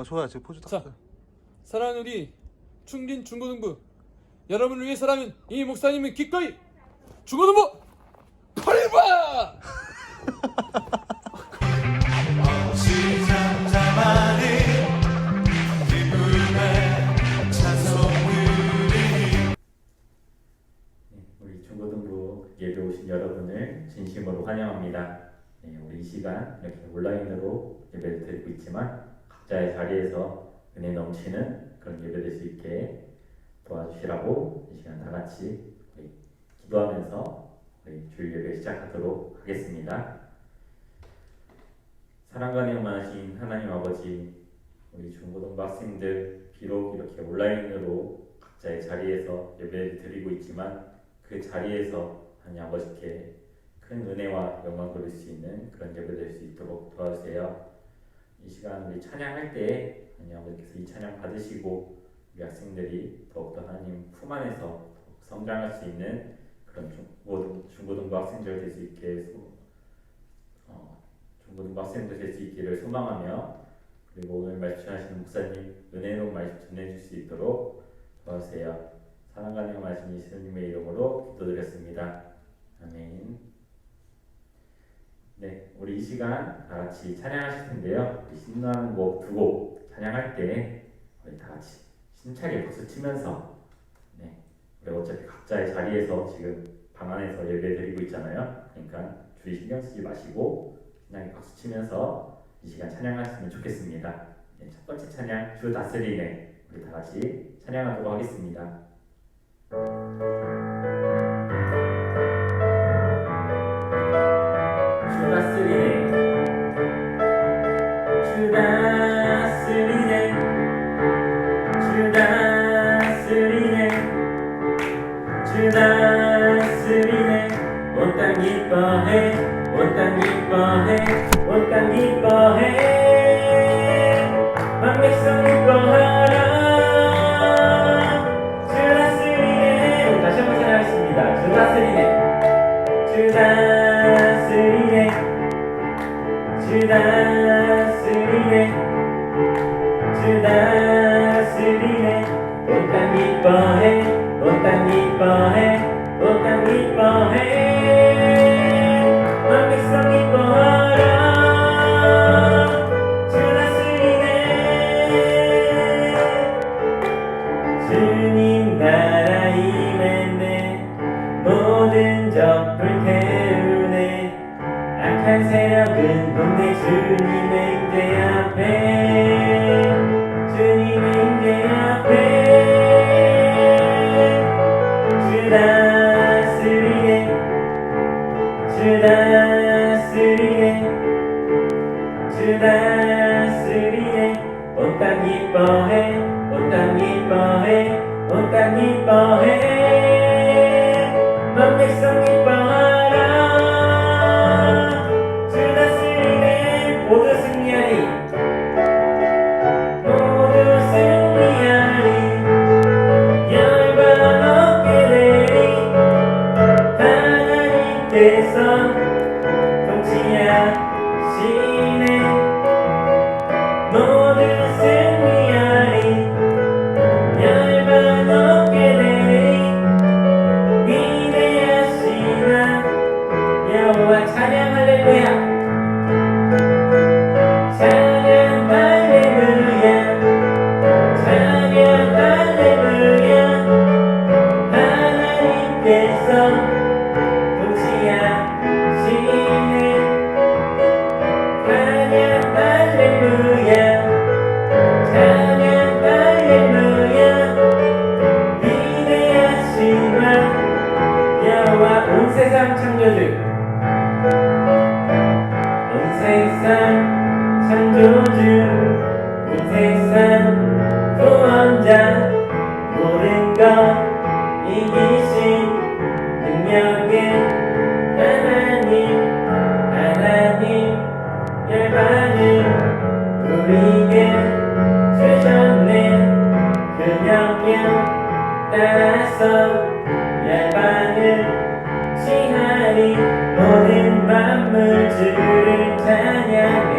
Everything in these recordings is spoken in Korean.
좋아요. 지금 포즈 딱. 자, 사랑하는 우리 충진 중고등부 여러분을 위해서라면 이 목사님은 기꺼이 중고등부 팔일바! 우리 중고등부 예배 오신 여러분을 진심으로 환영합니다. 우리 이 시간 이렇게 온라인으로 예배를 드리고 있지만 각자의 자리에서 은혜 넘치는 그런 예배 될 수 있게 도와주시라고 이 시간 다 같이 우리 기도하면서 우리 주일 예배 시작하도록 하겠습니다. 사랑과 은혜 많으신 하나님 아버지, 우리 중고등부 학생들 비록 이렇게 온라인으로 각자의 자리에서 예배를 드리고 있지만 그 자리에서 하나님 아버지께 큰 은혜와 영광 돌릴 수 있는 그런 예배 될 수 있도록 도와주세요. 이 시간 우리 찬양할 때 하나님 아버지께서 이 찬양 받으시고 우리 학생들이 더욱더 하나님 품 안에서 성장할 수 있는 그런 중고등부 학생들 될 수 있게 중고등부 학생들 될 수 있기를 소망하며, 그리고 오늘 말씀하시는 목사님 은혜로운 말씀 전해줄 수 있도록 도와주세요. 사랑과 은혜가 많으신 예수님의 이름으로 기도드렸습니다. 아멘. 네, 우리 이 시간 다 같이 찬양하실 텐데요. 신나는 곡 두 곡 찬양할 때 우리 다 같이 힘차게 박수 치면서, 우리 어차피 각자의 자리에서 지금 방 안에서 예배 드리고 있잖아요. 그러니까 주의 신경 쓰지 마시고 신나게 박수 치면서 이 시간 찬양하시면 좋겠습니다. 첫 번째 찬양 주 다스리네, 우리 다 같이 찬양하도록 하겠습니다. 주 다스리네, 주 다스리네, 주 다스리네, 주 다스리네. 온 땅 기뻐해, 온 땅 기뻐해, 온 땅 기뻐해. 만 백성 기뻐하라. 주 다스리네. 우리 다시 한번 찬양하겠습니다. 주 다스리네, 주 다스리네, 주 다스리네, 주 다스리네. 온 땅 기뻐해, 온 땅 기뻐해, 온 땅 기뻐해. 만 백성 기뻐하라. 주 다스리네. 주님 나라 임했네. 모든 적을 태우네. 악한 세력은 동네 주님의 임재 앞에, 주님의 임재 앞에. 주 다스리네, 주 다스리네, 주 다스리네. 온 땅 기뻐해, 온 땅 기뻐해, 온 땅 기뻐해. 만 백성 기뻐하라. 주 다스리네. 모두 승리하리, 모두 승리하리. 열방 얻게 되리. 하나님께서 통치하시네. 모두 승리하리. 열방 얻게 되리. 위대하시나 여호와. 찬양 할렐루야, 찬양 할렐루야, 찬양 할렐루야. 하나님께서 통치하시네. 찬양 할렐루야, 찬양 할렐루야. 위대하시나 여호와. 온 세상 창조주, 온 세상 창조주, 온 세상 구원자. 모든 것 이기신 능력의 하나님, 하나님. 열방을 우리에게 주셨네. 그 명령 따라서 열방을 취하리. 모든 만물 주를 찬양해.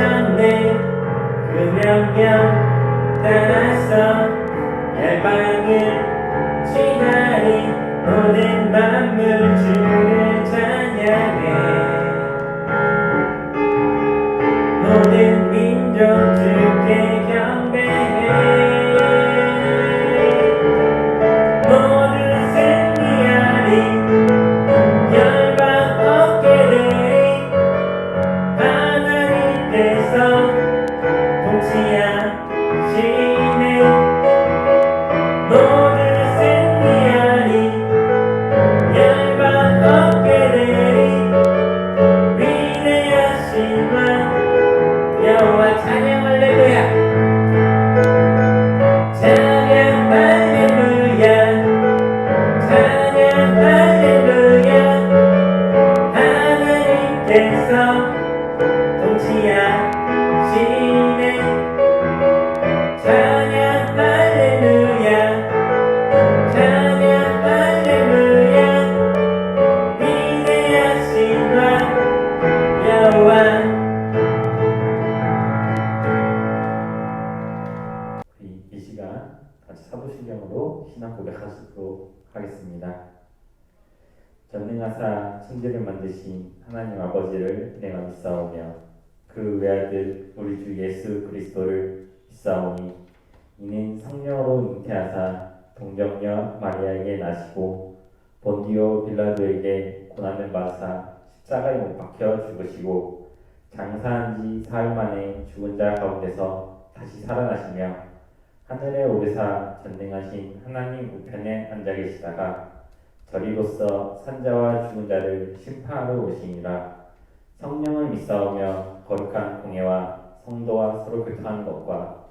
참네 그 명령 따라서 열방을 지나리 모든 만물 주를 찬양해 모든 민족 주께 경배해 모두 승리하리 열방 어깨들이 하나님께서 통치하시네 모두 승리하리 열방 어깨들이 위대하신 왕 여호와 찬양 할렐루야 찬양 할렐루야 찬양 할렐루야 하나님께서 통치하시네 찬양 할렐루야 찬양 할렐루야 위대하신 왕 여호와 이 시간 같이 사도신경으로 신앙 고백하도록 하겠습니다. 전능하사 천지를 만드신 하나님 아버지를 내가 믿사오며 그 외아들 우리 주 예수 그리스도를 믿사오니 이는 성령으로 잉태하사 동정녀 마리아에게 나시고 본디오 빌라도에게 고난을 받으사 십자가에 못 박혀 죽으시고 장사한 지 사흘 만에 죽은 자 가운데서 다시 살아나시며 하늘에 오르사 전능하신 하나님 우편에 앉아 계시다가 저리로서 산자와 죽은 자를 심판하러 오시니라. 성령을 믿사오며 거룩한 공예와 성도와 서로 교통하는 것과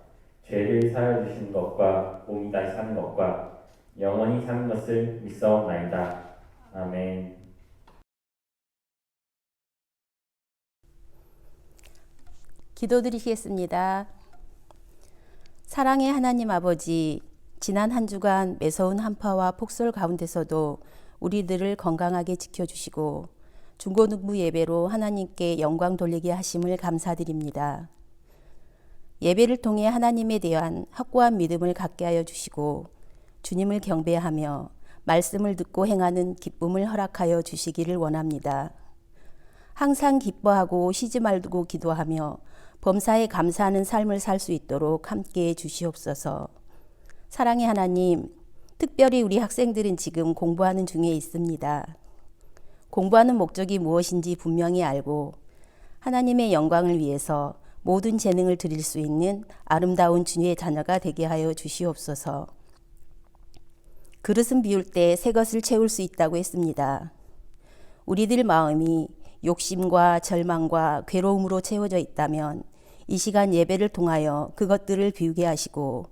죄를 사하여 주시는 것과 몸이 다시 사는 것과 영원히 사는 것을 믿사옵나이다. 아멘. 기도드리겠습니다. 사랑의 하나님 아버지, 지난 한 주간 매서운 한파와 폭설 가운데서도 우리들을 건강하게 지켜주시고 중고등부 예배로 하나님께 영광 돌리게 하심을 감사드립니다. 예배를 통해 하나님에 대한 확고한 믿음을 갖게 하여 주시고 주님을 경배하며 말씀을 듣고 행하는 기쁨을 허락하여 주시기를 원합니다. 항상 기뻐하고 쉬지 말고 기도하며 범사에 감사하는 삶을 살 수 있도록 함께해 주시옵소서. 사랑의 하나님, 특별히 우리 학생들은 지금 공부하는 중에 있습니다. 공부하는 목적이 무엇인지 분명히 알고 하나님의 영광을 위해서 모든 재능을 드릴 수 있는 아름다운 주님의 자녀가 되게 하여 주시옵소서. 그릇은 비울 때 새 것을 채울 수 있다고 했습니다. 우리들 마음이 욕심과 절망과 괴로움으로 채워져 있다면 이 시간 예배를 통하여 그것들을 비우게 하시고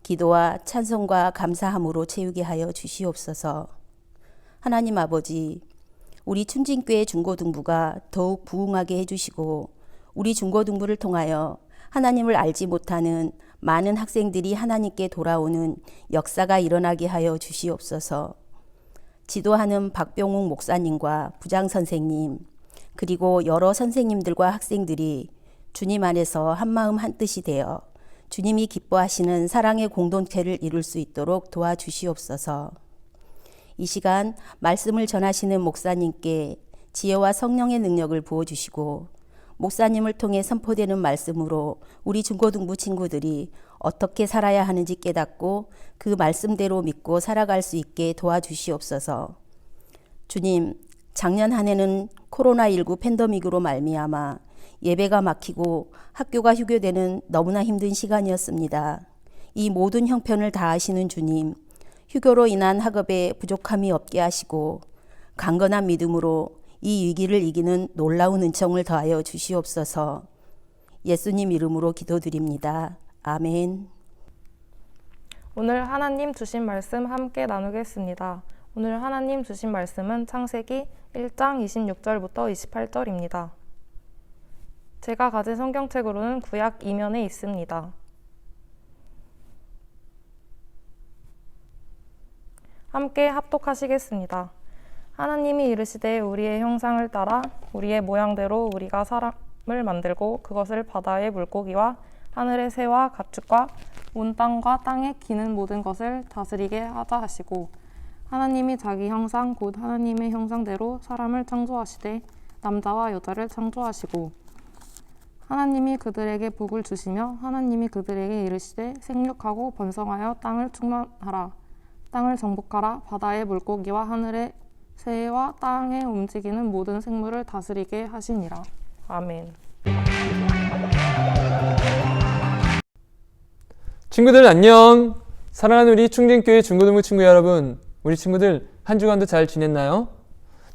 기도와 찬송과 감사함으로 채우게 하여 주시옵소서. 하나님 아버지, 우리 춘진교회 중고등부가 더욱 부흥하게 해주시고 우리 중고등부를 통하여 하나님을 알지 못하는 많은 학생들이 하나님께 돌아오는 역사가 일어나게 하여 주시옵소서. 지도하는 박병욱 목사님과 부장선생님, 그리고 여러 선생님들과 학생들이 주님 안에서 한마음 한뜻이 되어 주님이 기뻐하시는 사랑의 공동체를 이룰 수 있도록 도와주시옵소서. 이 시간 말씀을 전하시는 목사님께 지혜와 성령의 능력을 부어주시고 목사님을 통해 선포되는 말씀으로 우리 중고등부 친구들이 어떻게 살아야 하는지 깨닫고 그 말씀대로 믿고 살아갈 수 있게 도와주시옵소서. 주님, 작년 한 해는 코로나19 팬데믹으로 말미암아 예배가 막히고 학교가 휴교되는 너무나 힘든 시간이었습니다. 이 모든 형편을 다하시는 주님, 휴교로 인한 학업에 부족함이 없게 하시고 강건한 믿음으로 이 위기를 이기는 놀라운 은총을 더하여 주시옵소서. 예수님 이름으로 기도드립니다. 아멘. 오늘 하나님 주신 말씀 함께 나누겠습니다. 오늘 하나님 주신 말씀은 창세기 1장 26절부터 28절입니다. 제가 가진 성경책으로는 구약 2면에 있습니다. 함께 합독하시겠습니다. 하나님이 이르시되 우리의 형상을 따라 우리의 모양대로 우리가 만들고 그것을 바다의 물고기와 하늘의 새와 가축과 온 땅과 땅에 기는 모든 것을 다스리게 하자 하시고 하나님이 자기 형상 곧 하나님의 형상대로 사람을 창조하시되 남자와 여자를 창조하시고 하나님이 그들에게 복을 주시며 하나님이 그들에게 이르시되 생육하고 번성하여 땅을 충만하라 땅을 정복하라 바다의 물고기와 하늘의 새와 땅에 움직이는 모든 생물을 다스리게 하시니라. 아멘. 친구들 안녕. 사랑하는 우리 충진교회 중고등부 친구 여러분, 우리 친구들 한 주간도 잘 지냈나요?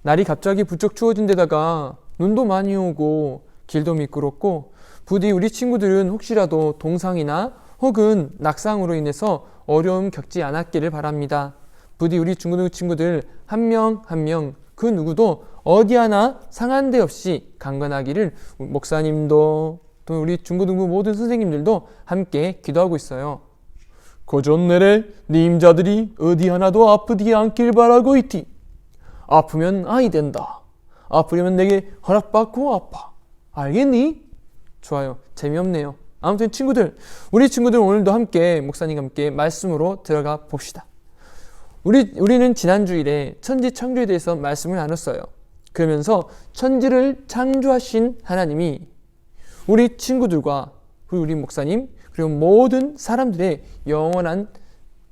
날이 갑자기 부쩍 추워진 데다가 눈도 많이 오고 길도 미끄럽고 부디 우리 친구들은 혹시라도 동상이나 혹은 낙상으로 인해서 어려움 겪지 않았기를 바랍니다. 부디 우리 중고등부 친구들 한 명 한 명 그 누구도 어디 하나 상한 데 없이 강건하기를 목사님도 또 우리 중고등부 모든 선생님들도 함께 기도하고 있어요. 고전내래 네 임자들이 어디 하나도 아프지 않길 바라고 있디. 아프면 아이 된다. 아프려면 내게 허락받고 아파. 알겠니? 좋아요. 재미없네요. 아무튼 친구들, 우리 친구들 오늘도 함께 목사님과 함께 말씀으로 들어가 봅시다. 우리는 지난 주일에 천지 창조에 대해서 말씀을 나눴어요. 그러면서 천지를 창조하신 하나님이 우리 친구들과 그리고 우리 목사님 그리고 모든 사람들의 영원한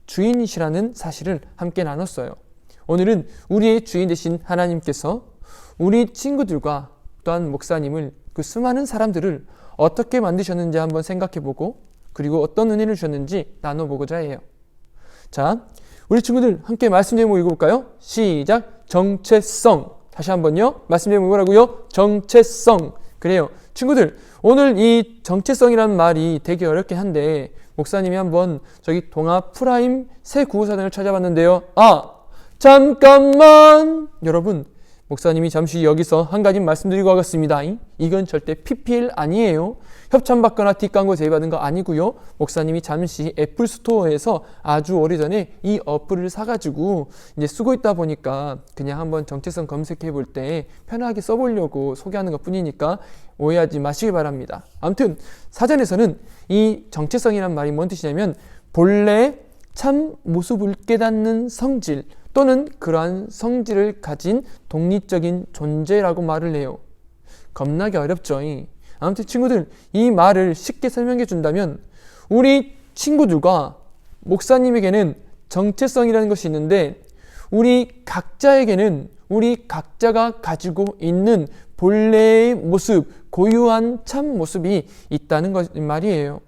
주인이시라는 사실을 함께 나눴어요. 오늘은 우리의 주인 되신 하나님께서 우리 친구들과 또한 목사님을 그 수많은 사람들을 어떻게 만드셨는지 한번 생각해보고 그리고 어떤 은혜를 주셨는지 나눠보고자 해요. 자, 우리 친구들 함께 말씀 제목 읽어볼까요? 시작! 정체성. 다시 한번요. 말씀 제목 뭐라고요? 정체성. 그래요. 친구들, 오늘 이 정체성이라는 말이 되게 어렵긴 한데 목사님이 한번 저기 동아 프라임 새 구호사전을 찾아봤는데요. 아! 잠깐만! 여러분, 목사님이 잠시 여기서 한 가지 말씀드리고 가겠습니다. 이건 절대 PPL 아니에요. 협찬받거나 뒷광고 제휴받은 거 아니고요. 목사님이 잠시 애플 스토어에서 아주 오래전에 이 어플을 사가지고 이제 쓰고 있다 보니까 그냥 한번 정체성 검색해 볼 때 편하게 써보려고 소개하는 것 뿐이니까 오해하지 마시기 바랍니다. 아무튼 사전에서는 이 정체성이란 말이 뭔 뜻이냐면 본래 참 모습을 깨닫는 성질 또는 그러한 성질을 가진 독립적인 존재라고 말을 해요. 겁나게 어렵죠. 아무튼 친구들, 이 말을 쉽게 설명해 준다면 우리 친구들과 목사님에게는 정체성이라는 것이 있는데 우리 각자에게는 우리 각자가 가지고 있는 본래의 모습, 고유한 참 모습이 있다는 것 말이에요.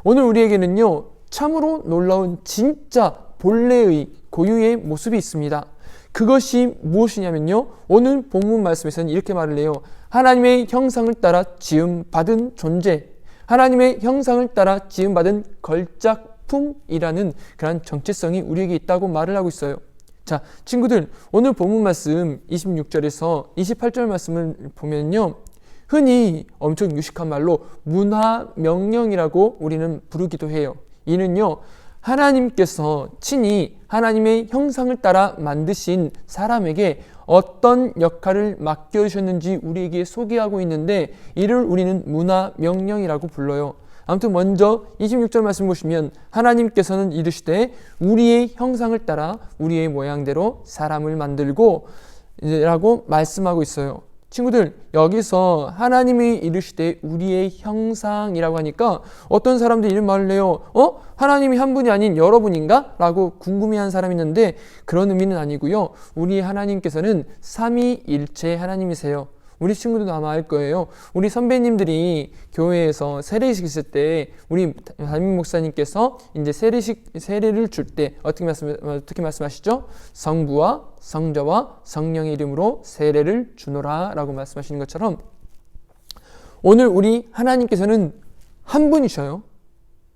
오늘 우리에게는요, 참으로 놀라운 진짜 본래의 고유의 모습이 있습니다. 그것이 무엇이냐면요, 오늘 본문 말씀에서는 이렇게 말을 해요. 하나님의 형상을 따라 지음받은 존재, 하나님의 형상을 따라 지음받은 걸작품이라는 그런 정체성이 우리에게 있다고 말을 하고 있어요. 자, 친구들, 오늘 본문 말씀 26절에서 28절 말씀을 보면요, 흔히 엄청 유식한 말로 문화명령이라고 우리는 부르기도 해요. 이는요, 하나님께서 친히 하나님의 형상을 따라 만드신 사람에게 어떤 역할을 맡겨주셨는지 우리에게 소개하고 있는데 이를 우리는 문화명령이라고 불러요. 아무튼 먼저 26절 말씀 보시면 하나님께서는 이르시되 우리의 형상을 따라 우리의 모양대로 사람을 만들고 라고 말씀하고 있어요. 친구들, 여기서 하나님이 이르시되 우리의 형상이라고 하니까 어떤 사람들이 이런 말을 해요. 하나님이 한 분이 아닌 여러분인가? 라고 궁금해하는 사람이 있는데 그런 의미는 아니고요. 우리 하나님께서는 삼위일체 하나님이세요. 우리 친구들도 아마 알 거예요. 우리 선배님들이 교회에서 세례식 있을 때 우리 담임 목사님께서 이제 세례를 줄 때 어떻게 말씀하시죠? 성부와 성자와 성령의 이름으로 세례를 주노라 라고 말씀하시는 것처럼 오늘 우리 하나님께서는 한 분이셔요.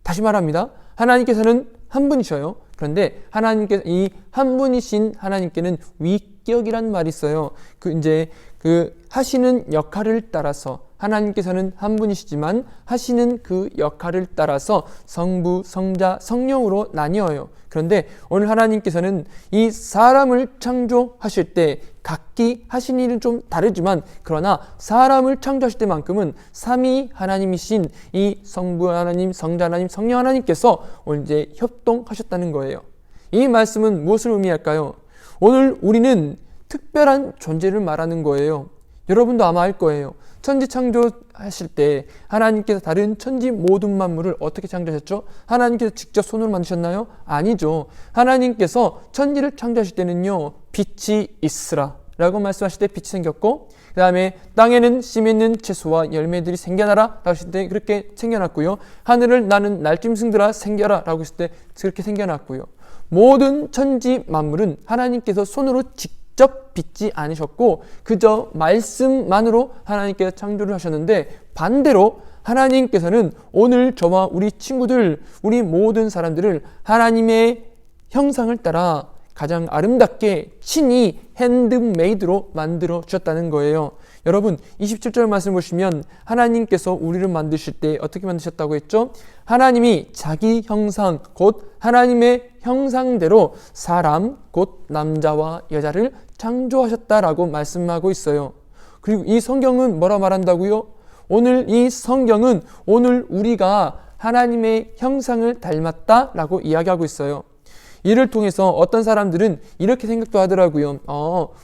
다시 말합니다. 하나님께서는 한 분이셔요. 그런데 하나님께서 이 한 분이신 하나님께는 위격이란 말이 있어요. 그 이제 그 하시는 역할을 따라서 하나님께서는 한 분이시지만 하시는 그 역할을 따라서 성부, 성자, 성령으로 나뉘어요. 그런데 오늘 하나님께서는 이 사람을 창조하실 때 각기 하신 일은 좀 다르지만 그러나 사람을 창조하실 때만큼은 삼위 하나님이신 이 성부 하나님, 성자 하나님, 성령 하나님께서 오늘 이제 협동하셨다는 거예요. 이 말씀은 무엇을 의미할까요? 오늘 우리는 특별한 존재를 말하는 거예요. 여러분도 아마 알 거예요. 천지 창조하실 때 하나님께서 다른 천지 모든 만물을 어떻게 창조하셨죠? 하나님께서 직접 손으로 만드셨나요? 아니죠. 하나님께서 천지를 창조하실 때는요, 빛이 있으라 라고 말씀하실 때 빛이 생겼고, 그 다음에 땅에는 씨 맺는 채소와 열매들이 생겨나라 라고 하실 때 그렇게 생겨났고요. 하늘을 나는 날짐승들아 생겨라 라고 했을 때 그렇게 생겨났고요. 모든 천지 만물은 하나님께서 손으로 직접 빚지 않으셨고 그저 말씀만으로 하나님께서 창조를 하셨는데, 반대로 하나님께서는 오늘 저와 우리 친구들, 우리 모든 사람들을 하나님의 형상을 따라 가장 아름답게 친히 핸드메이드로 만들어 주셨다는 거예요. 여러분 27절 말씀 보시면 하나님께서 우리를 만드실 때 어떻게 만드셨다고 했죠? 하나님이 자기 형상 곧 하나님의 형상대로 사람 곧 남자와 여자를 창조하셨다라고 말씀하고 있어요. 그리고 이 성경은 뭐라 말한다고요? 오늘 이 성경은 오늘 우리가 하나님의 형상을 닮았다라고 이야기하고 있어요. 이를 통해서 어떤 사람들은 이렇게 생각도 하더라고요.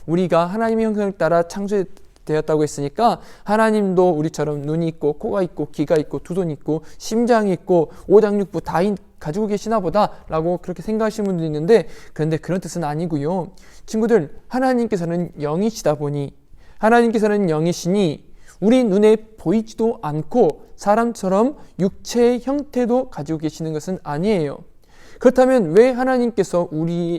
우리가 하나님의 형상을 따라 창조되었다고 했으니까 하나님도 우리처럼 눈이 있고 코가 있고 귀가 있고 두 손이 있고 심장이 있고 오장육부 다 가지고 계시나 보다 라고 그렇게 생각하시는 분도 있는데, 그런데 그런 뜻은 아니고요. 친구들, 하나님께서는 영이시다 보니, 하나님께서는 영이시니 우리 눈에 보이지도 않고 사람처럼 육체의 형태도 가지고 계시는 것은 아니에요. 그렇다면 왜 하나님께서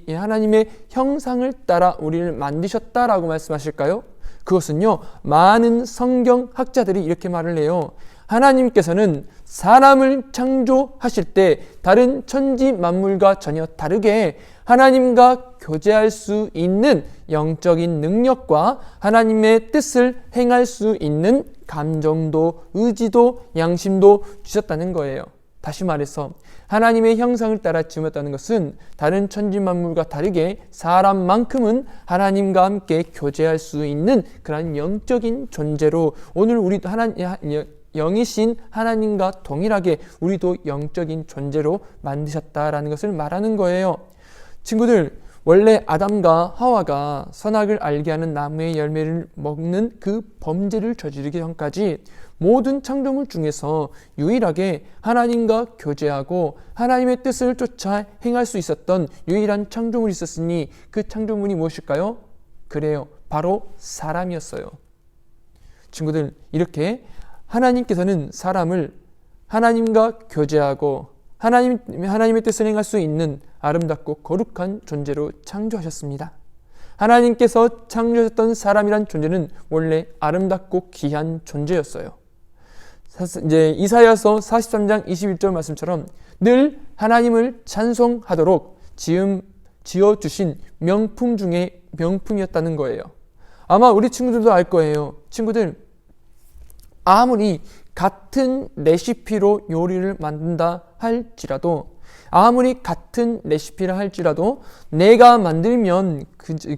하나님의 형상을 따라 우리를 만드셨다라고 말씀하실까요? 그것은요, 많은 성경학자들이 이렇게 말을 해요. 하나님께서는 사람을 창조하실 때 다른 천지 만물과 전혀 다르게 하나님과 교제할 수 있는 영적인 능력과 하나님의 뜻을 행할 수 있는 감정도, 의지도, 양심도 주셨다는 거예요. 다시 말해서 하나님의 형상을 따라 지음했다는 것은 다른 천지 만물과 다르게 사람만큼은 하나님과 함께 교제할 수 있는 그런 영적인 존재로 오늘 우리도 영이신 하나님과 동일하게 우리도 영적인 존재로 만드셨다라는 것을 말하는 거예요. 친구들, 원래 아담과 하와가 선악을 알게 하는 나무의 열매를 먹는 그 범죄를 저지르기 전까지 모든 창조물 중에서 유일하게 하나님과 교제하고 하나님의 뜻을 쫓아 행할 수 있었던 유일한 창조물이 있었으니 그 창조물이 무엇일까요? 그래요, 바로 사람이었어요. 친구들, 이렇게 하나님께서는 사람을 하나님과 교제하고 하나님의 뜻을 행할 수 있는 아름답고 거룩한 존재로 창조하셨습니다. 하나님께서 창조하셨던 사람이란 존재는 원래 아름답고 귀한 존재였어요. 이제 이사야서 43장 21절 말씀처럼 늘 하나님을 찬송하도록 지어주신 명품 중에 명품이었다는 거예요. 아마 우리 친구들도 알 거예요. 친구들, 아무리 같은 레시피로 요리를 만든다 할지라도, 아무리 같은 레시피를 할지라도 내가 만들면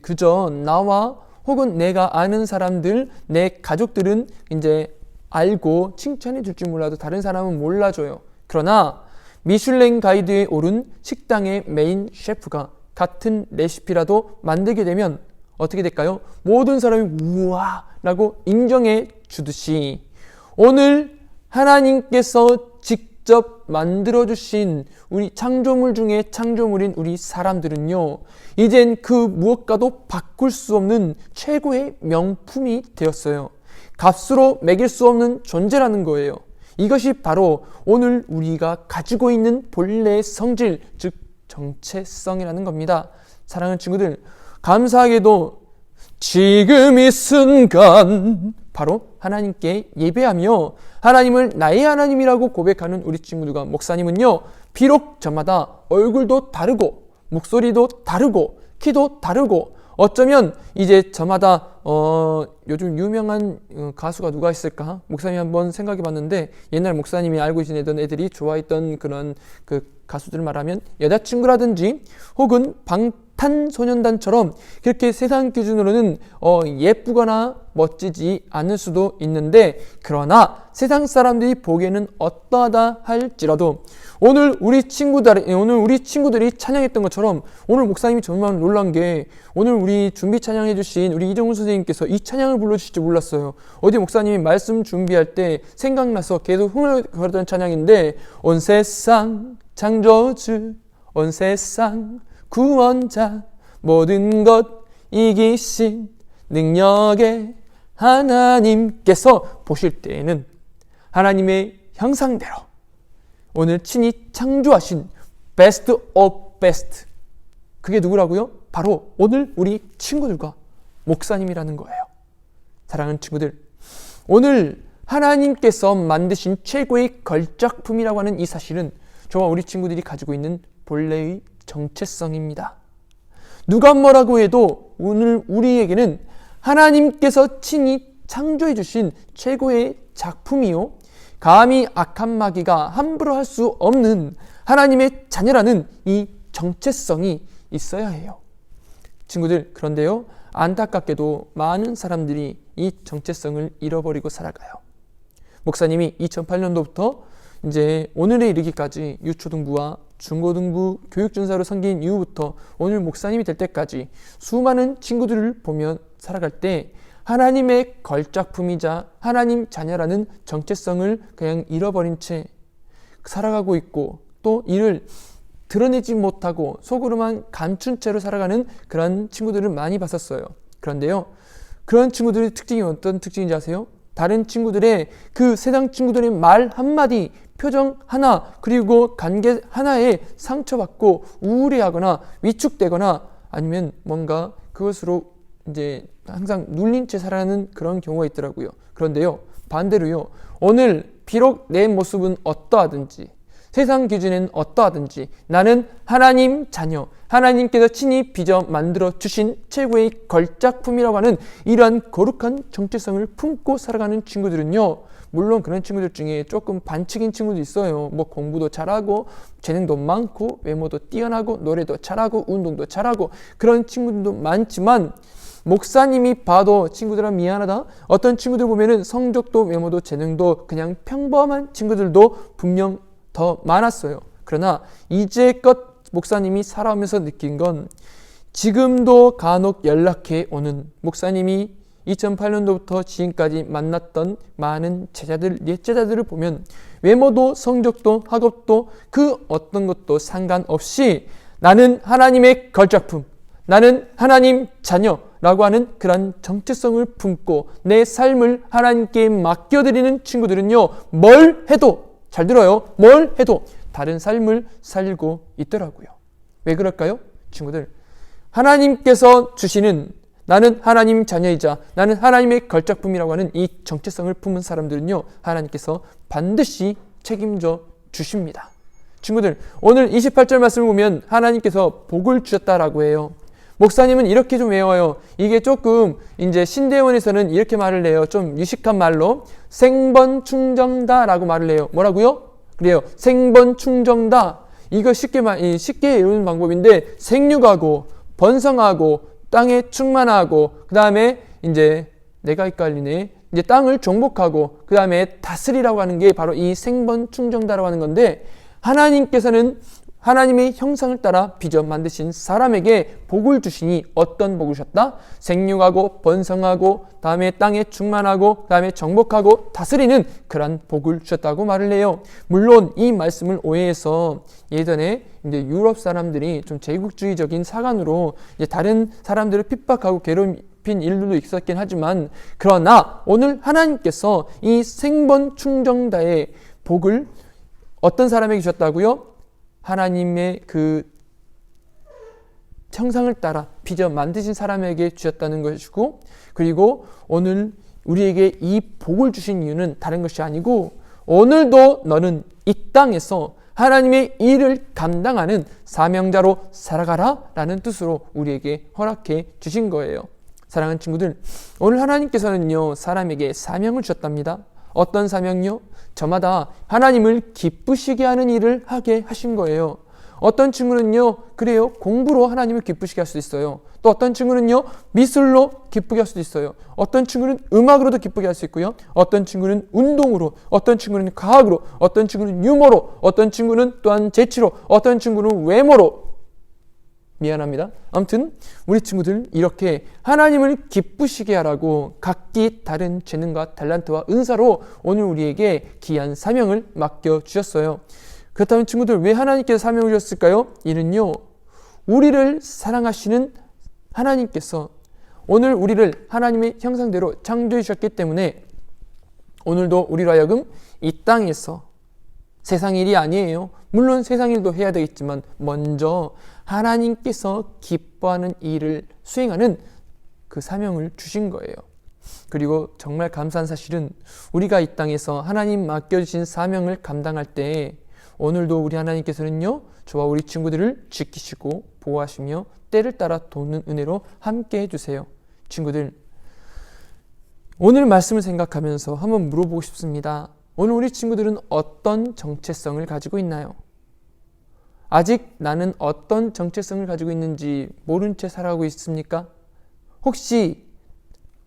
그저 나와 혹은 내가 아는 사람들, 내 가족들은 이제 알고 칭찬해 줄지 몰라도 다른 사람은 몰라줘요. 그러나 미슐랭 가이드에 오른 식당의 메인 셰프가 같은 레시피라도 만들게 되면 어떻게 될까요? 모든 사람이 우와 라고 인정해 주듯이 오늘 하나님께서 직접 만들어주신 우리 창조물 중에 창조물인 우리 사람들은요, 이젠 그 무엇과도 바꿀 수 없는 최고의 명품이 되었어요. 값으로 매길 수 없는 존재라는 거예요. 이것이 바로 오늘 우리가 가지고 있는 본래의 성질, 즉 정체성이라는 겁니다. 사랑하는 친구들, 감사하게도 지금 이 순간 바로 하나님께 예배하며 하나님을 나의 하나님이라고 고백하는 우리 친구들과 목사님은요, 비록 저마다 얼굴도 다르고 목소리도 다르고 키도 다르고 어쩌면 이제 저마다 요즘 유명한 가수가 누가 있을까? 목사님이 한번 생각해 봤는데 옛날 목사님이 알고 지내던 애들이 좋아했던 그런 그 가수들 말하면 여자친구라든지 혹은 방탄소년단처럼 그렇게 세상 기준으로는 예쁘거나 멋지지 않을 수도 있는데, 그러나 세상 사람들이 보기에는 어떠하다 할지라도 오늘 우리 친구들이 찬양했던 것처럼, 오늘 목사님이 정말 놀란 게 오늘 우리 준비 찬양해 주신 우리 이정훈 선생님께서 이 찬양을 불러주실 줄 몰랐어요. 어디 목사님이 말씀 준비할 때 생각나서 계속 흥얼거리던 찬양인데, 온 세상 창조주, 온 세상 구원자, 모든 것 이기신 능력의 하나님께서 보실 때에는 하나님의 형상대로 오늘 친히 창조하신 베스트 오브 베스트, 그게 누구라고요? 바로 오늘 우리 친구들과 목사님이라는 거예요. 사랑하는 친구들, 오늘 하나님께서 만드신 최고의 걸작품이라고 하는 이 사실은 저와 우리 친구들이 가지고 있는 본래의 정체성입니다. 누가 뭐라고 해도 오늘 우리에게는 하나님께서 친히 창조해 주신 최고의 작품이요, 감히 악한 마귀가 함부로 할 수 없는 하나님의 자녀라는 이 정체성이 있어야 해요. 친구들, 그런데요, 안타깝게도 많은 사람들이 이 정체성을 잃어버리고 살아가요. 목사님이 2008년도부터 이제 오늘에 이르기까지 유초등부와 중고등부 교육준사로 섬긴 이후부터 오늘 목사님이 될 때까지 수많은 친구들을 보며 살아갈 때 하나님의 걸작품이자 하나님 자녀라는 정체성을 그냥 잃어버린 채 살아가고 있고, 또 이를 드러내지 못하고 속으로만 감춘 채로 살아가는 그런 친구들을 많이 봤었어요. 그런데요, 그런 친구들의 특징이 어떤 특징인지 아세요? 다른 친구들의 그 세상 친구들의 말 한마디, 표정 하나, 그리고 관계 하나에 상처받고 우울해하거나 위축되거나 아니면 뭔가 그것으로 이제 항상 눌린 채 살아가는 그런 경우가 있더라고요. 그런데요, 반대로요, 오늘 비록 내 모습은 어떠하든지 세상 기준에는 어떠하든지 나는 하나님 자녀, 하나님께서 친히 빚어 만들어 주신 최고의 걸작품이라고 하는 이러한 거룩한 정체성을 품고 살아가는 친구들은요, 물론 그런 친구들 중에 조금 반칙인 친구도 있어요. 뭐 공부도 잘하고 재능도 많고 외모도 뛰어나고 노래도 잘하고 운동도 잘하고 그런 친구들도 많지만, 목사님이 봐도 친구들아 미안하다, 어떤 친구들 보면은 성적도 외모도 재능도 그냥 평범한 친구들도 분명 더 많았어요. 그러나 이제껏 목사님이 살아오면서 느낀 건, 지금도 간혹 연락해 오는 목사님이 2008년도부터 지금까지 만났던 많은 제자들, 옛 제자들을 보면 외모도 성적도 학업도 그 어떤 것도 상관없이 나는 하나님의 걸작품, 나는 하나님 자녀라고 하는 그런 정체성을 품고 내 삶을 하나님께 맡겨드리는 친구들은요, 뭘 해도, 잘 들어요, 뭘 해도 다른 삶을 살고 있더라고요. 왜 그럴까요? 친구들, 하나님께서 주시는 나는 하나님 자녀이자 나는 하나님의 걸작품이라고 하는 이 정체성을 품은 사람들은요, 하나님께서 반드시 책임져 주십니다. 친구들, 오늘 28절 말씀을 보면 하나님께서 복을 주셨다라고 해요. 목사님은 이렇게 좀 외워요. 이게 조금 이제 신대원에서는 이렇게 말을 해요. 좀 유식한 말로 생번충정다라고 말을 해요. 뭐라고요? 그래요. 생번충정다. 이거 쉽게 외우는 방법인데, 생육하고 번성하고 땅에 충만하고, 그 다음에 이제 내가 헷갈리네. 이제 땅을 정복하고, 그 다음에 다스리라고 하는 게 바로 이 생번충정다라고 하는 건데, 하나님께서는 하나님의 형상을 따라 빚어 만드신 사람에게 복을 주시니 어떤 복을 주셨다? 생육하고 번성하고 다음에 땅에 충만하고 다음에 정복하고 다스리는 그런 복을 주셨다고 말을 해요. 물론 이 말씀을 오해해서 예전에 이제 유럽 사람들이 좀 제국주의적인 사관으로 이제 다른 사람들을 핍박하고 괴롭힌 일들도 있었긴 하지만, 그러나 오늘 하나님께서 이 생번충정다의 복을 어떤 사람에게 주셨다고요? 하나님의 그 형상을 따라 빚어 만드신 사람에게 주셨다는 것이고, 그리고 오늘 우리에게 이 복을 주신 이유는 다른 것이 아니고, 오늘도 너는 이 땅에서 하나님의 일을 감당하는 사명자로 살아가라 라는 뜻으로 우리에게 허락해 주신 거예요. 사랑하는 친구들, 오늘 하나님께서는요, 사람에게 사명을 주셨답니다. 어떤 사명요? 저마다 하나님을 기쁘시게 하는 일을 하게 하신 거예요. 어떤 친구는요, 그래요, 공부로 하나님을 기쁘시게 할 수도 있어요. 또 어떤 친구는요, 미술로 기쁘게 할 수도 있어요. 어떤 친구는 음악으로도 기쁘게 할 수 있고요. 어떤 친구는 운동으로, 어떤 친구는 과학으로, 어떤 친구는 유머로, 어떤 친구는 또한 재치로, 어떤 친구는 외모로. 미안합니다. 아무튼 우리 친구들 이렇게 하나님을 기쁘시게 하라고 각기 다른 재능과 탤런트와 은사로 오늘 우리에게 귀한 사명을 맡겨주셨어요. 그렇다면 친구들, 왜 하나님께서 사명을 주셨을까요? 이는요, 우리를 사랑하시는 하나님께서 오늘 우리를 하나님의 형상대로 창조해 주셨기 때문에 오늘도 우리로 하여금 이 땅에서 세상 일이 아니에요. 물론 세상 일도 해야 되겠지만 먼저 하나님께서 기뻐하는 일을 수행하는 그 사명을 주신 거예요. 그리고 정말 감사한 사실은 우리가 이 땅에서 하나님 맡겨주신 사명을 감당할 때 오늘도 우리 하나님께서는요, 저와 우리 친구들을 지키시고 보호하시며 때를 따라 돕는 은혜로 함께 해주세요. 친구들, 오늘 말씀을 생각하면서 한번 물어보고 싶습니다. 오늘 우리 친구들은 어떤 정체성을 가지고 있나요? 아직 나는 어떤 정체성을 가지고 있는지 모른 채 살아가고 있습니까? 혹시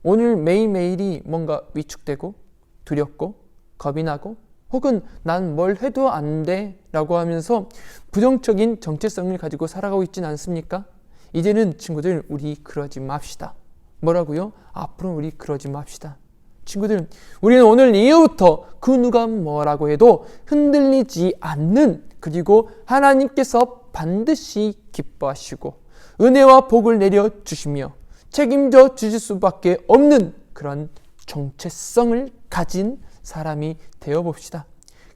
오늘 매일매일이 뭔가 위축되고 두렵고 겁이 나고 혹은 난 뭘 해도 안 돼 라고 하면서 부정적인 정체성을 가지고 살아가고 있지는 않습니까? 이제는 친구들, 우리 그러지 맙시다. 뭐라고요? 앞으로 우리 그러지 맙시다. 친구들, 우리는 오늘 이후부터 그 누가 뭐라고 해도 흔들리지 않는, 그리고 하나님께서 반드시 기뻐하시고 은혜와 복을 내려주시며 책임져 주실 수밖에 없는 그런 정체성을 가진 사람이 되어봅시다.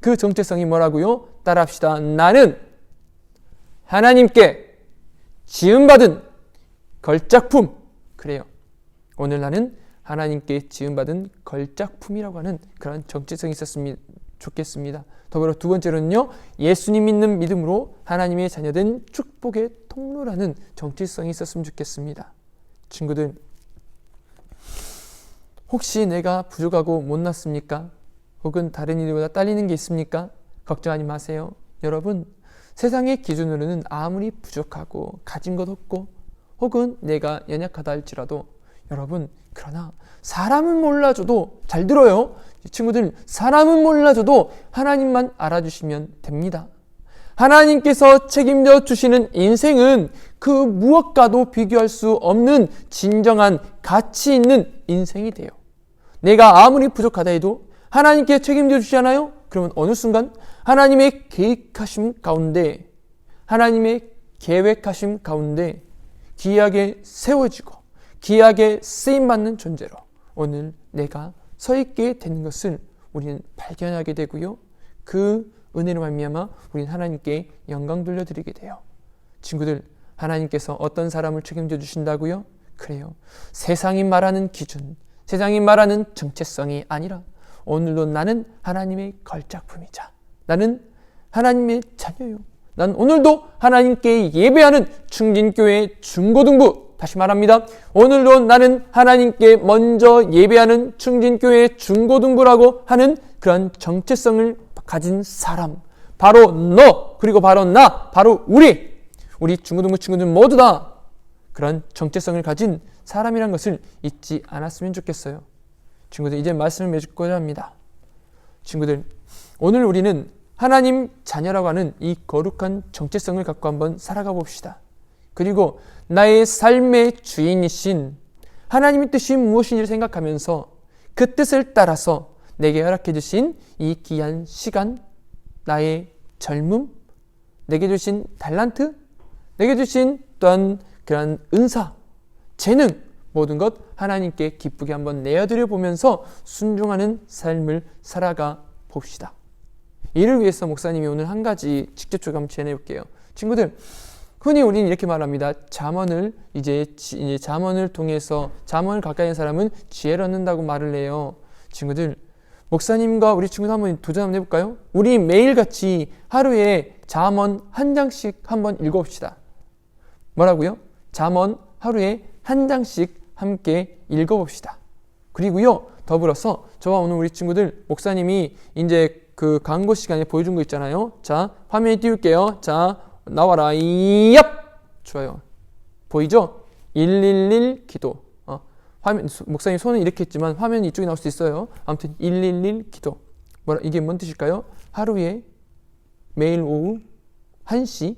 그 정체성이 뭐라고요? 따라합시다. 나는 하나님께 지음받은 걸작품. 그래요. 오늘 나는 하나님께 지음받은 걸작품이라고 하는 그런 정체성이 있었으면 좋겠습니다. 더불어 두 번째로는요, 예수님 믿는 믿음으로 하나님의 자녀된 축복의 통로라는 정체성이 있었으면 좋겠습니다. 친구들, 혹시 내가 부족하고 못났습니까? 혹은 다른 이들보다 딸리는 게 있습니까? 걱정하지 마세요. 여러분, 세상의 기준으로는 아무리 부족하고 가진 것 없고 혹은 내가 연약하다 할지라도 여러분, 그러나 사람은 몰라줘도, 잘 들어요 친구들, 사람은 몰라줘도 하나님만 알아주시면 됩니다. 하나님께서 책임져 주시는 인생은 그 무엇과도 비교할 수 없는 진정한 가치 있는 인생이 돼요. 내가 아무리 부족하다 해도 하나님께 책임져 주시잖아요? 그러면 어느 순간 하나님의 계획하심 가운데, 하나님의 계획하심 가운데 귀하게 세워지고 귀하게 쓰임받는 존재로 오늘 내가 서 있게 되는 것을 우리는 발견하게 되고요. 그 은혜로 말미암아 우리는 하나님께 영광 돌려드리게 돼요. 친구들, 하나님께서 어떤 사람을 책임져 주신다고요? 그래요. 세상이 말하는 기준, 세상이 말하는 정체성이 아니라 오늘도 나는 하나님의 걸작품이자 나는 하나님의 자녀요. 난 오늘도 하나님께 예배하는 충진교회 중고등부, 다시 말합니다. 오늘도 나는 하나님께 먼저 예배하는 충진교회 중고등부라고 하는 그런 정체성을 가진 사람, 바로 너, 그리고 바로 나, 바로 우리 중고등부 친구들 모두 다 그런 정체성을 가진 사람이란 것을 잊지 않았으면 좋겠어요. 친구들, 이제 말씀을 맺고자 합니다. 친구들, 오늘 우리는 하나님 자녀라고 하는 이 거룩한 정체성을 갖고 한번 살아가 봅시다. 그리고 나의 삶의 주인이신 하나님의 뜻이 무엇인지를 생각하면서 그 뜻을 따라서 내게 허락해 주신 이 귀한 시간, 나의 젊음, 내게 주신 탤런트, 내게 주신 또한 그런 은사, 재능, 모든 것 하나님께 기쁘게 한번 내어드려 보면서 순종하는 삶을 살아가 봅시다. 이를 위해서 목사님이 오늘 한 가지 직접적으로 한번 전해볼게요. 친구들, 흔히 우리는 이렇게 말합니다. 잠언을 이제 잠언을 통해서 잠언을 가까이 한 사람은 지혜를 얻는다고 말을 해요. 친구들, 목사님과 우리 친구도 한번 도전 한번 해볼까요? 우리 매일같이 하루에 잠언 한 장씩 한번 읽어봅시다. 뭐라고요? 잠언 하루에 한 장씩 함께 읽어봅시다. 그리고요, 더불어서 저와 오늘 우리 친구들 목사님이 이제 그 광고 시간에 보여준 거 있잖아요. 자, 화면에 띄울게요. 자, 나와라. 얍! 좋아요. 보이죠? 111 기도. 화면, 목사님 손은 이렇게 했지만 화면이 이쪽에 나올 수 있어요. 아무튼 111 기도. 이게 뭔 뜻일까요? 하루에 매일 오후 1시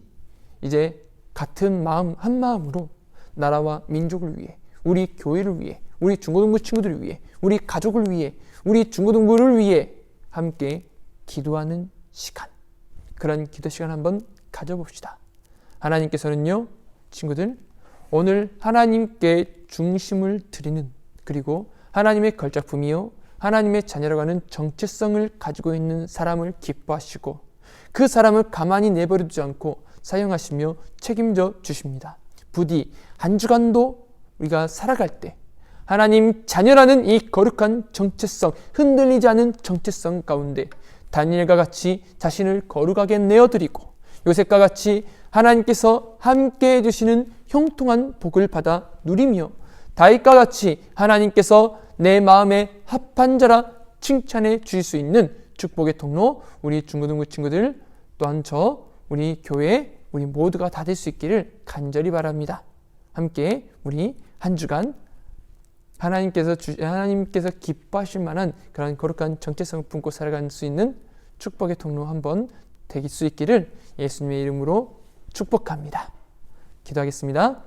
이제 같은 마음 한 마음으로 나라와 민족을 위해, 우리 교회를 위해, 우리 중고등부 친구들을 위해, 우리 가족을 위해, 우리 중고등부를 위해 함께 기도하는 시간. 그런 기도 시간 한번 가져봅시다. 하나님께서는요, 친구들, 오늘 하나님께 중심을 드리는, 그리고 하나님의 걸작품이요 하나님의 자녀라고 하는 정체성을 가지고 있는 사람을 기뻐하시고 그 사람을 가만히 내버려두지 않고 사용하시며 책임져 주십니다. 부디 한 주간도 우리가 살아갈 때 하나님 자녀라는 이 거룩한 정체성, 흔들리지 않은 정체성 가운데 다니엘과 같이 자신을 거룩하게 내어드리고 요셉과 같이 하나님께서 함께 해주시는 형통한 복을 받아 누리며 다윗과 같이 하나님께서 내 마음에 합한 자라 칭찬해 주실 수 있는 축복의 통로, 우리 중고등부 친구들 또한 우리 교회 우리 모두가 다 될 수 있기를 간절히 바랍니다. 함께 우리 한 주간 하나님께서 기뻐하실 만한 그런 거룩한 정체성을 품고 살아갈 수 있는 축복의 통로 한번 될 수 있기를 예수님의 이름으로 축복합니다. 기도하겠습니다.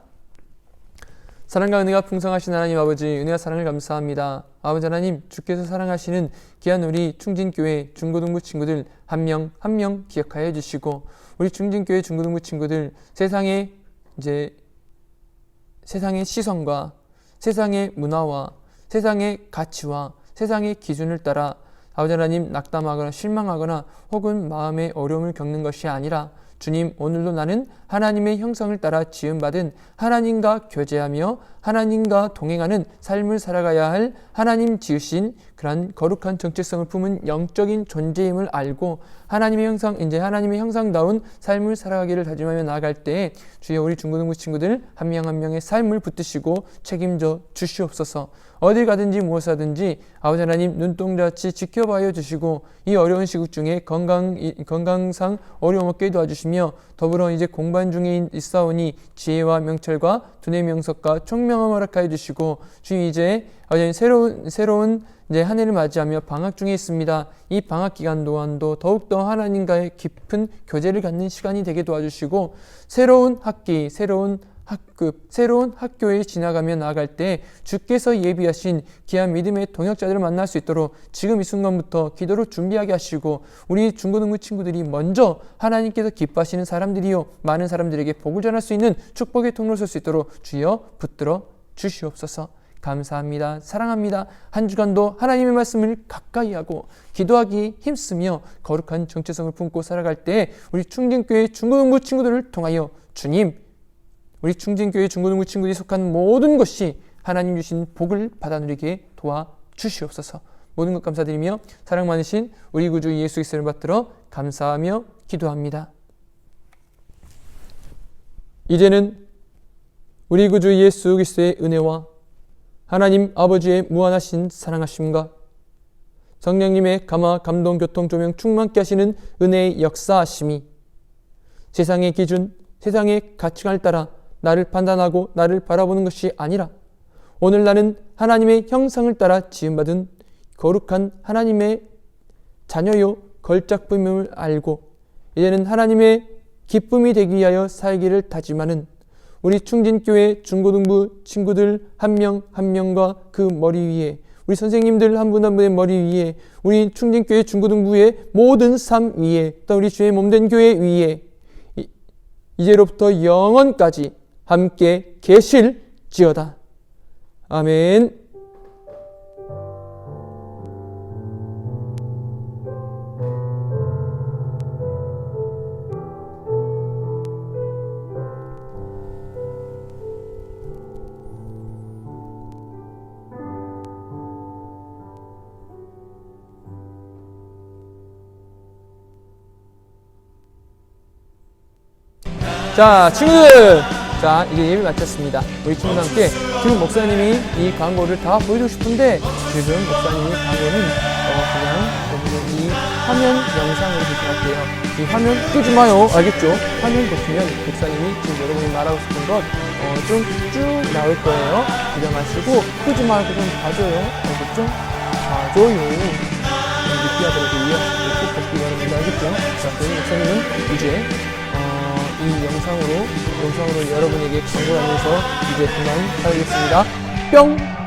사랑과 은혜가 풍성하신 하나님 아버지, 은혜와 사랑을 감사합니다. 아버지 하나님, 주께서 사랑하시는 귀한 우리 충진교회 중고등부 친구들 한 명 한 명 기억하여 주시고 우리 충진교회 중고등부 친구들 세상의 시선과 세상의 문화와 세상의 가치와 세상의 기준을 따라 아버지 하나님 낙담하거나 실망하거나 혹은 마음의 어려움을 겪는 것이 아니라 주님, 오늘도 나는 하나님의 형상을 따라 지음받은 하나님과 교제하며 하나님과 동행하는 삶을 살아가야 할 하나님 지으신 그런 거룩한 정체성을 품은 영적인 존재임을 알고 하나님의 형상다운 삶을 살아가기를 다짐하며 나아갈 때에 주여 우리 중고등부 친구들 한 명 한 명의 삶을 붙드시고 책임져 주시옵소서. 어딜 가든지 무엇을 하든지 아버지 하나님 눈동자같이 지켜봐여 주시고 이 어려운 시국 중에 건강상 어려움 없게 도와주시며 더불어 이제 공반 중에 있사오니 지혜와 명철과 두뇌 명석과 총명함을 허락하여 주시고 주님 이제 새로운 이제 한 해를 맞이하며 방학 중에 있습니다. 이 방학 기간 동안도 더욱더 하나님과의 깊은 교제를 갖는 시간이 되게 도와주시고 새로운 학기, 새로운 학급, 새로운 학교에 지나가며 나아갈 때 주께서 예비하신 귀한 믿음의 동역자들을 만날 수 있도록 지금 이 순간부터 기도로 준비하게 하시고 우리 중고등부 친구들이 먼저 하나님께서 기뻐하시는 사람들이요 많은 사람들에게 복을 전할 수 있는 축복의 통로를 설 수 있도록 주여 붙들어 주시옵소서. 감사합니다. 사랑합니다. 한 주간도 하나님의 말씀을 가까이 하고 기도하기 힘쓰며 거룩한 정체성을 품고 살아갈 때 우리 충진교회 중고등부 친구들을 통하여 주님, 우리 충진교회 중고등부 친구들이 속한 모든 것이 하나님 주신 복을 받아 누리게 도와주시옵소서. 모든 것 감사드리며 사랑 많으신 우리 구주 예수 그리스도를 받들어 감사하며 기도합니다. 이제는 우리 구주 예수 그리스도의 은혜와 하나님 아버지의 무한하신 사랑하심과 성령님의 감화, 감동, 교통, 조명 충만케 하시는 은혜의 역사하심이 세상의 기준, 세상의 가치관을 따라 나를 판단하고 나를 바라보는 것이 아니라 오늘 나는 하나님의 형상을 따라 지음받은 거룩한 하나님의 자녀요 걸작품임을 알고 이제는 하나님의 기쁨이 되기 위하여 살기를 다짐하는 우리 충진교회 중고등부 친구들 한 명 한 명과 그 머리 위에 우리 선생님들 한 분 한 분의 머리 위에 우리 충진교회 중고등부의 모든 삶 위에 또 우리 주의 몸된 교회 위에 이제로부터 영원까지 함께 계실지어다. 아멘. 자, 친구들! 자, 이제 예배 마쳤습니다. 우리 친구들 함께 지금 목사님이 이 광고를 다 보여주고 싶은데 지금 목사님이 광고는 그냥 여러분들 이 화면 영상으로 부탁할게요. 이 화면 끄지 마요. 알겠죠? 화면 보시면 목사님이 지금 여러분이 말하고 싶은 것 좀 쭉 나올 거예요. 기대 마시고 끄지 말고 좀 봐줘요. 알겠죠? 봐줘요. 느끼하더라도 이해하시고 꼭 듣기 바랍니다. 알겠죠? 자, 그럼 목사님은 이제 이 영상으로 여러분에게 광고를 하면서 이제 그만 사야겠습니다. 뿅!